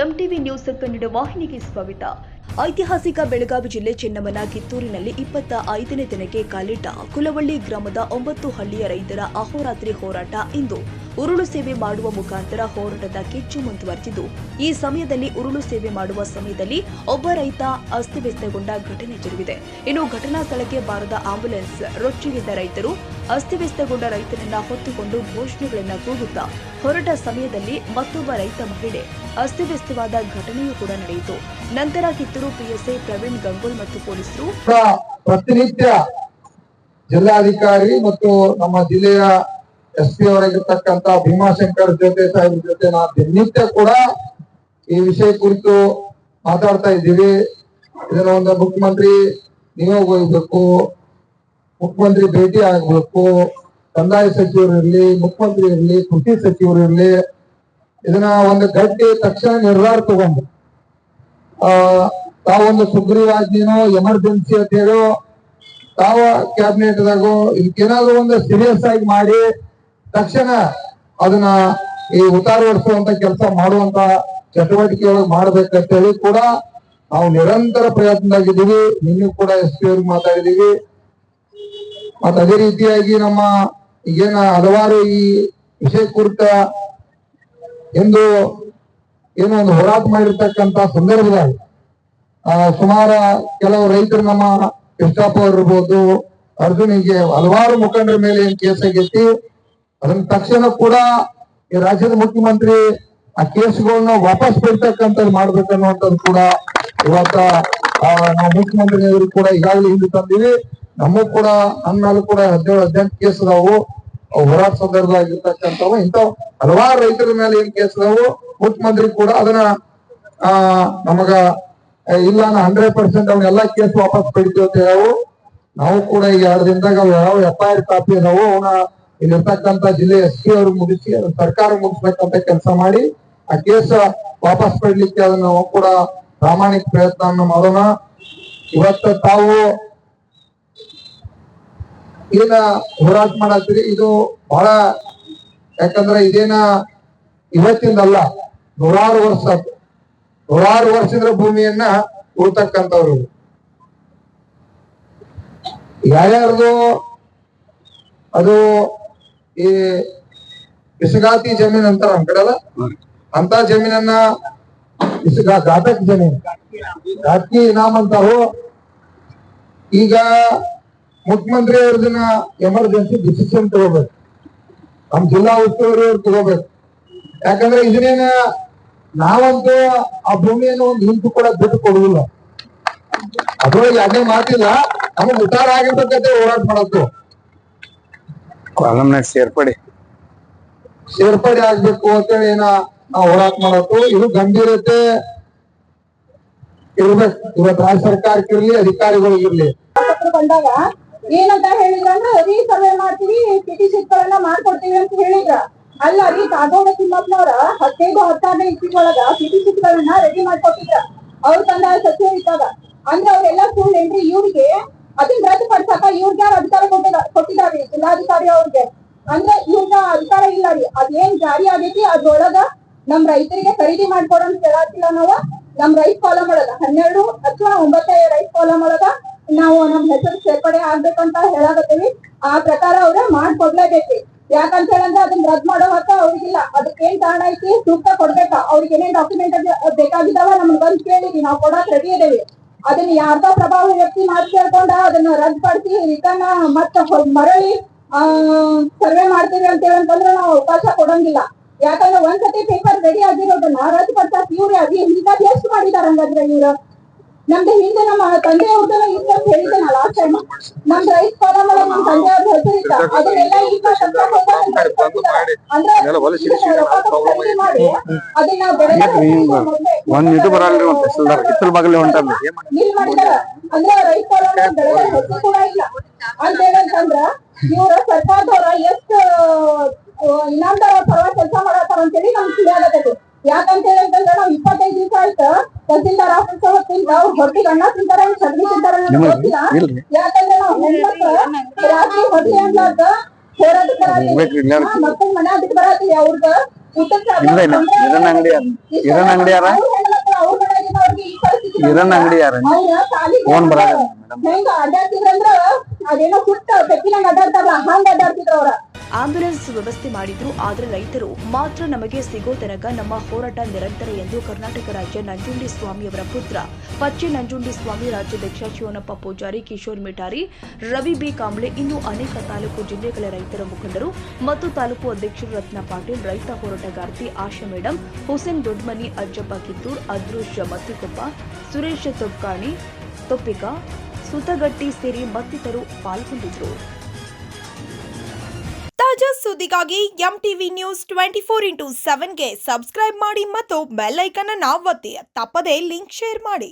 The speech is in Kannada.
ಎಂಟಿವಿ ನ್ಯೂಸ್ ಕನ್ನಡ ವಾಹಿನಿಗೆ ಸ್ವಾಗತ. ಐತಿಹಾಸಿಕ ಬೆಳಗಾವಿ ಜಿಲ್ಲೆ ಚೆನ್ನಮ್ಮನ ಕಿತ್ತೂರಿನಲ್ಲಿ 25ನೇ ದಿನಕ್ಕೆ ಕಾಲಿಟ್ಟ ಕುಲವಳ್ಳಿ ಗ್ರಾಮದ 9 ಹಳ್ಳಿಯ ರೈತರ ಅಹೋರಾತ್ರಿ ಹೋರಾಟ ಇಂದು ಉರುಳು ಸೇವೆ ಮಾಡುವ ಮುಖಾಂತರ ಹೋರಾಟದ ಕಿಚ್ಚು ಮುಂದುವರೆದಿದ್ದು, ಈ ಸಮಯದಲ್ಲಿ ಉರುಳು ಸೇವೆ ಮಾಡುವ ಸಮಯದಲ್ಲಿ ಒಬ್ಬ ರೈತ ಅಸ್ತವ್ಯಸ್ತಗೊಂಡ ಘಟನೆ ಜರುಗಿದೆ. ಇನ್ನು ಘಟನಾ ಸ್ಥಳಕ್ಕೆ ಬಾರದ ಆಂಬ್ಯುಲೆನ್ಸ್ ರೊಚ್ಚಿಗೆದ್ದ ರೈತರು ಅಸ್ತವ್ಯಸ್ತಗೊಂಡ ರೈತನನ್ನ ಹೊತ್ತುಕೊಂಡು ಘೋಷಣೆಗಳನ್ನ ಕೂಗುತ್ತಾ ಹೊರಟ ಸಮಯದಲ್ಲಿ ಮತ್ತೊಬ್ಬ ರೈತ ಮಹಿಳೆ ಅಸ್ತವ್ಯಸ್ತವಾದ ಘಟನೆಯೂ ಕೂಡ ನಡೆಯಿತು. ನಂತರ ಕಿತ್ತೂರು ಪಿಎಸ್ಐ ಪ್ರವೀಣ್ ಗಂಗೋಲ್ ಮತ್ತು ಪೊಲೀಸರು ಪ್ರತಿನಿತ್ಯ ಜಿಲ್ಲಾಧಿಕಾರಿ ಮತ್ತು ನಮ್ಮ ಜಿಲ್ಲೆಯ ಎಸ್ಪಿ ಅವರಾಗಿರ್ತಕ್ಕಂಥ ಭೀಮಾಶಂಕರ್ ಸಾಹೇಬ್ರ ಜೊತೆ ನಾವು ದಿನನಿತ್ಯ ಕೂಡ ಈ ವಿಷಯ ಕುರಿತು ಮಾತಾಡ್ತಾ ಇದ್ದೀವಿ. ಇದನ್ನ ಒಂದು ಮುಖ್ಯಮಂತ್ರಿ ನಿಯೋಗ ಹೋಗ್ಬೇಕು, ಮುಖ್ಯಮಂತ್ರಿ ಭೇಟಿ ಆಗ್ಬೇಕು, ಕಂದಾಯ ಸಚಿವರು ಇರ್ಲಿ, ಮುಖ್ಯಮಂತ್ರಿ ಇರ್ಲಿ, ಕೃಷಿ ಸಚಿವರು ಇರ್ಲಿ, ಇದನ್ನ ಒಂದು ಗಟ್ಟಿ ತಕ್ಷಣ ನಿರ್ಧಾರ ತಗೊಂಡು ತಾವೊಂದು ಸುಗ್ರೀವಾಜ್ಞೆನೋ ಎಮರ್ಜೆನ್ಸಿ ಅಂತ ಹೇಳೋ ತಾವ ಕ್ಯಾಬಿನೆಟ್ ದಾಗೋ ಇದಕ್ಕೇನಾದ್ರು ಒಂದು ಸೀರಿಯಸ್ ಆಗಿ ಮಾಡಿ ತಕ್ಷಣ ಅದನ್ನ ಈ ಉತ್ತಾರಗೊಳಿಸುವಂತ ಕೆಲಸ ಮಾಡುವಂತ ಚಟುವಟಿಕೆಯೊಳಗೆ ಮಾಡ್ಬೇಕಂತ ಹೇಳಿ ಕೂಡ ನಾವು ನಿರಂತರ ಪ್ರಯತ್ನದಾಗಿದ್ದೀವಿ. ನಿನ್ನೆ ಕೂಡ ಎಸ್ ಪಿ ಅವ್ರಿಗೆ ಮಾತಾಡಿದೀವಿ. ಮತ್ತೆ ಅದೇ ರೀತಿಯಾಗಿ ನಮ್ಮ ಈಗೇನ ಹಲವಾರು ಈ ವಿಷಯ ಕುರಿತ ಎಂದು ಏನೋ ಒಂದು ಹೋರಾಟ ಮಾಡಿರ್ತಕ್ಕಂತ ಸಂದರ್ಭದಲ್ಲಿ ಸುಮಾರು ಕೆಲವು ರೈತರು ನಮ್ಮ ಕೃಷ್ಣಪ್ಪ ಅವರು ಇರ್ಬೋದು, ಅರ್ಜುನಿಗೆ ಹಲವಾರು ಮುಖಂಡರ ಮೇಲೆ ಏನ್ ಕೇಸ್ ಆಗೈತಿ, ಅದನ್ನ ತಕ್ಷಣ ಕೂಡ ಈ ರಾಜ್ಯದ ಮುಖ್ಯಮಂತ್ರಿ ಆ ಕೇಸ್ಗಳನ್ನ ವಾಪಸ್ ಬಿಡ್ತಕ್ಕಂಥದ್ದು ಮಾಡ್ಬೇಕನ್ನುವಂಥದ್ದು ಕೂಡ ಇವತ್ತ ನಾವು ಮುಖ್ಯಮಂತ್ರಿ ಅವರು ಕೂಡ ಈಗಾಗಲೇ ಹಿಂದೆ ತಂದಿವಿ. ನಮಗೂ ಕೂಡ ನನ್ನ ಮೇಲೂ ಕೂಡ 17-18 ಕೇಸ್ ಅದಾವು. ಹೋರಾಟ ಸಂದರ್ಭದಾಗಿರ್ತಕ್ಕಂಥವು ಇಂಥವು ಹಲವಾರು ರೈತರ ಮೇಲೆ ಏನ್ ಕೇಸ್ ಅದಾವು. ಮುಖ್ಯಮಂತ್ರಿ ಕೂಡ ಅದನ್ನ ನಮಗ ಇಲ್ಲ 100% ಅವನ್ನೆಲ್ಲಾ ಕೇಸ್ ವಾಪಸ್ ಪಡಿತೀವಿ ಅಂತ ಹೇಳವು. ನಾವು ಕೂಡ ಈಗ 2 ದಿನದಾಗ ಯಾವ FIR ಕಾಪಿ ಅದಾವು ಅವನ್ನ ಇಲ್ಲಿರ್ತಕ್ಕಂಥ ಜಿಲ್ಲೆ SP ಅವ್ರಿಗೆ ಮುಗಿಸಿ ಅದನ್ನ ಸರ್ಕಾರ ಮುಗಿಸ್ಬೇಕಂತ ಕೆಲಸ ಮಾಡಿ ಆ ಕೇಸ್ ವಾಪಸ್ ಪಡ್ಲಿಕ್ಕೆ ಅದನ್ನ ನಾವು ಕೂಡ ಪ್ರಾಮಾಣಿಕ ಪ್ರಯತ್ನ ಮಾಡೋಣ. ಇವತ್ತು ತಾವು ಏನ ಹೋರಾಟ ಮಾಡತ್ತೀರಿ ಇದು ಬಹಳ, ಯಾಕಂದ್ರೆ ಇದೇನ ಇವತ್ತಿಂದಲ್ಲ, ನೂರಾರು ವರ್ಷದ ಭೂಮಿಯನ್ನ ಉಳ್ತಕ್ಕಂಥವ್ರು. ಯಾರ್ಯಾರ್ದು ಅದು ಈ ಇಸಗಾತಿ ಜಮೀನ್ ಅಂತಾರ ನಮ್ ಕಡೆ ಅಲ್ಲ, ಅಂತ ಜಮೀನನ್ನ ಘಾತಕ್ ಜಮೀನ್ ಘಾತಕಿ ಇನಾಮ್ ಅಂತಾರು. ಈಗ ಮುಖ್ಯಮಂತ್ರಿ ಅವ್ರದನ್ನ ಎಮರ್ಜೆನ್ಸಿ ಡಿಸಿಷನ್ ತಗೋಬೇಕು, ನಮ್ ಜಿಲ್ಲಾ ಉಸ್ತುವಾರಿ ಅವ್ರು ತಗೋಬೇಕು. ಯಾಕಂದ್ರೆ ಇದನ್ನೇನ ನಾವಂತೂ ಆ ಭೂಮಿಯನ್ನು ಒಂದು ಇಂಚು ಕೂಡ ಬಿಟ್ಟು ಕೊಡುದಿಲ್ಲ. ಅದ್ರೊಳಗೆ ಅದೇ ಮಾತಿಲ್ಲ, ನಮಗ್ ಉತ್ತಾರ ಆಗಿರ್ತಕ್ಕಂಥ ಹೋರಾಟ ಮಾಡತ್ತು, ಸೇರ್ಪಡೆ ಆಗ್ಬೇಕು ಅಂತೇಳಿ ನಾವು ಹೋರಾಟ ಮಾಡತ್ತು. ಇದು ಗಂಭೀರತೆ ಇರ್ಬೇಕು. ಇವತ್ತು ರಾಜ್ಯ ಸರ್ಕಾರಕ್ಕಿರ್ಲಿ, ಅಧಿಕಾರಿಗಳಿಗಿರ್ಲಿ. ಬಂದಾಗ ಏನಂತ ಹೇಳಿದ್ರ ಅಂದ್ರೆ ಸರ್ವೆ ಮಾಡ್ತೀವಿ, ಪಿಟಿಸಿಗಳನ್ನ ಮಾಡ್ಕೊಡ್ತೀವಿ ಅಂತ ಹೇಳಿದ್ರ. ಅಲ್ಲ ರೀ, ಕಾಗೋಡ ತಿಮ್ಮಪ್ಪನವ್ರ 15-16 ಇಸ್ವಿಯೊಳಗ ಪಿಟಿಸಿಗಳನ್ನ ರೆಡಿ ಮಾಡ್ಕೊಟ್ಟಿದ್ರ ಅವ್ರ ಕಂದಾಯ ಸಚಿವರು ಇದ್ದಾಗ. ಅಂದ್ರೆ ಅವ್ರೆಲ್ಲಾ ಸುಳ್ಳೇನ್ರಿ? ಇವ್ರಿಗೆ ಅದನ್ನ ರದ್ದು ಪಡ್ಸಕ ಇವ್ರಿಗೆ ಯಾರು ಅಧಿಕಾರ ಕೊಟ್ಟಿದಾರಿ? ಜಿಲ್ಲಾಧಿಕಾರಿ ಅವ್ರಿಗೆ. ಅಂದ್ರೆ ಇವ್ರ ಅಧಿಕಾರ ಇಲ್ಲ ರೀ. ಅದೇನ್ ಜಾರಿ ಆಗೈತಿ ಅದ್ರೊಳಗ ನಮ್ ರೈತರಿಗೆ ಖರೀದಿ ಮಾಡ್ಕೊಡೋಣ ಹೇಳತ್ತಿಲ್ಲ ನಾವು. ನಮ್ ರೈತ ಕಾಲಮ್ ಒಳಗ 12 ಅಥವಾ 9 ರೈತ ಕಾಲಮ್ ಒಳಗ ನಾವು ನಮ್ ಹೆಸರು ಸೇರ್ಪಡೆ ಆಗ್ಬೇಕಂತ ಹೇಳಾಕತ್ತೀವಿ. ಆ ಪ್ರಕಾರ ಅವ್ರ ಮಾಡ್ಕೊಡ್ಲೇಬೇಕ್ರಿ. ಯಾಕಂತ ಹೇಳಂದ್ರೆ ಅದನ್ನ ರದ್ದು ಮಾಡೋ ಹಕ್ಕ ಅವ್ರಿಗಿಲ್ಲ. ಅದಕ್ಕೇನ್ ಕಾರಣ ಐತಿ? ಸೂಕ್ತ ಕೊಡ್ಬೇಕ. ಅವ್ರಿಗೆ ಏನೇನ್ ಡಾಕ್ಯುಮೆಂಟ್ ಬೇಕಾಗಿದಾವ ನಮ್ಗೆ ಬಂದ್ ಕೇಳಿದ್ವಿ, ನಾವು ಕೊಡಕ್ ರೆಡಿ ಇದೇವಿ. ಅದನ್ನ ಯಾರ್ದೋ ಪ್ರಭಾವ ವ್ಯಕ್ತಿ ಮಾತು ಕೇಳ್ಕೊಂಡ ಅದನ್ನ ರದ್ದು ಪಡಿಸಿ ರಿಟರ್ನ್ ಮತ್ತ ಮರಳಿ ಸರ್ವೆ ಮಾಡ್ತೀವಿ ಅಂತ ಹೇಳಂತಂದ್ರೆ ನಾವು ಅವಕಾಶ ಕೊಡಂಗಿಲ್ಲ. ಯಾಕಂದ್ರೆ ಒಂದ್ಸತಿ ಪೇಪರ್ ರೆಡಿ ಆಗಿರೋದನ್ನ ರದ್ದು ಪಡ್ಸಕ್ ಇವ್ರೆ ಹಿಂಗಾಗಿ ಎಷ್ಟು ಮಾಡಿದಾರ ಹಂಗಂದ್ರೆ ಇವ್ರು. ನಮ್ದು ಹಿಂದೆ ನಮ್ಮ ತಂದೆ ಅವ್ರದೆಲ್ಲ ಇತ್ತು ಅಂತ ಹೇಳಿದ್ದೇನೆ ಲಾಸ್ಟ್ ಟೈಮ್. ನಮ್ ರೈತ ಕಾಲಮ್ ಒಳಗೆ ನಮ್ ತಂದೆ ಅವ್ರ ಹೆಸರು ಇತ್ತ. ಅದನ್ನೆಲ್ಲ ಈಗ ಅಂದ್ರೆ ರೈತ ಕಾಲಮ್ ಬೆಳೆದ ಹೆಸರು ಕೂಡ ಇಲ್ಲ ಅಂತ ಹೇಳಂತಂದ್ರ ಇವ್ರ ಸರ್ಕಾರದವ್ರ ಎಷ್ಟು ಇನಾಮದಾರ ಪರವಾಗಿ ಕೆಲಸ ಮಾಡತ್ತಾರ ಅಂತೇಳಿ ನಮ್ಗೆ ತಿಳಿಯಾಗತ್ತೈತಿ. ಯಾಕಂತ ಹೇಳಿದ್ರೆ ನಾವು 25 ದಿವಸ ಆಯ್ತು ತಹಸೀಲ್ದಾರ್ ಆಫೀಸ್ ತಿಂದ ಹೊಟ್ಟಿಗೆ ಅನ್ನ ತಿಂತಾರ, ಸಗಣಿ ತಿಂತಾರ ಗೊತ್ತಿಲ್ಲ. ಯಾಕಂದ್ರೆ ನಾವು ರಾತ್ರಿ ಹೊಟ್ಟೆ ಅನ್ಲಾರ್ದ ಹೋರಾಟಕ್ಕೆ ಮಕ್ಕಳ ಮನೆ ಅದಕ್ಕೆ ಬರತ್ತೀವಿ. ಅವ್ರಗ ಇಲ್ಲ ಇಲ್ಲ ಇರನ್ ಅಂಗಡಿ ಇರನ್ ಅಂಗಡಿ ಯಾರ ಇರನ್ ಅಂಗಡಿ ಯಾರ ಫೋನ್ ಬರಾಗ ಹೆಂಗ ಅಡ್ಡಾಡ್ತಿದ್ರಂದ್ರ ಅದೇನೋ ಹುಟ್ಟ ಬೆಕ್ಕಿನಂಗ ಅಡ್ಡಾಡ್ತಾರಲ್ಲ ಹಂಗ ಅಡ್ಡಾಡ್ತಿದ್ರ ಅವ್ರ. ಆಂಬ್ಯುಲೆನ್ಸ್ ವ್ಯವಸ್ಥೆ ಮಾಡಿದ್ರು, ಆದರೆ ರೈತರು ಮಾತ್ರ ನಮಗೆ ಸಿಗೋ ತನಕ ನಮ್ಮ ಹೋರಾಟ ನಿರಂತರ ಎಂದು ಕರ್ನಾಟಕ ರಾಜ್ಯ ನಂಜುಂಡಿ ಸ್ವಾಮಿಯವರ ಪುತ್ರ ಪಚ್ಚೆ ನಂಜುಂಡಿ ಸ್ವಾಮಿ ರಾಜ್ಯಾಧ್ಯಕ್ಷ ಶಿವನಪ್ಪ ಪೂಜಾರಿ, ಕಿಶೋರ್ ಮಿಠಾರಿ, ರವಿ ಬಿ ಕಾಂಬ್ಳೆ, ಇನ್ನೂ ಅನೇಕ ತಾಲೂಕು ಜಿಲ್ಲೆಗಳ ರೈತರ ಮುಖಂಡರು ಮತ್ತು ತಾಲೂಕು ಅಧ್ಯಕ್ಷರು ರತ್ನ ಪಾಟೀಲ್, ರೈತ ಹೋರಾಟಗಾರ್ತಿ ಆಶಾ ಮೇಡಂ, ಹುಸೇನ್ ದೊಡ್ಮನಿ, ಅಜ್ಜಪ್ಪ ಕಿತ್ತೂರ್, ಅದೃಶ್ ಮತ್ತಿಕೊಪ್ಪ, ಸುರೇಶ್ ತೊಪ್ಪಿಕ, ಸುತಗಟ್ಟಿ ಸೇರಿ ಮತ್ತಿತರರು ಪಾಲ್ಗೊಂಡಿದ್ದರು. ತಾಜಾ ಸುದ್ದಿಗಾಗಿ MTV ನ್ಯೂಸ್ 24/7ಗೆ ಸಬ್ಸ್ಕ್ರೈಬ್ ಮಾಡಿ ಮತ್ತು ಬೆಲ್ ಐಕಾನ್ ಅನ್ನು ಒತ್ತಿ. ತಪ್ಪದೇ ಲಿಂಕ್ ಶೇರ್ ಮಾಡಿ.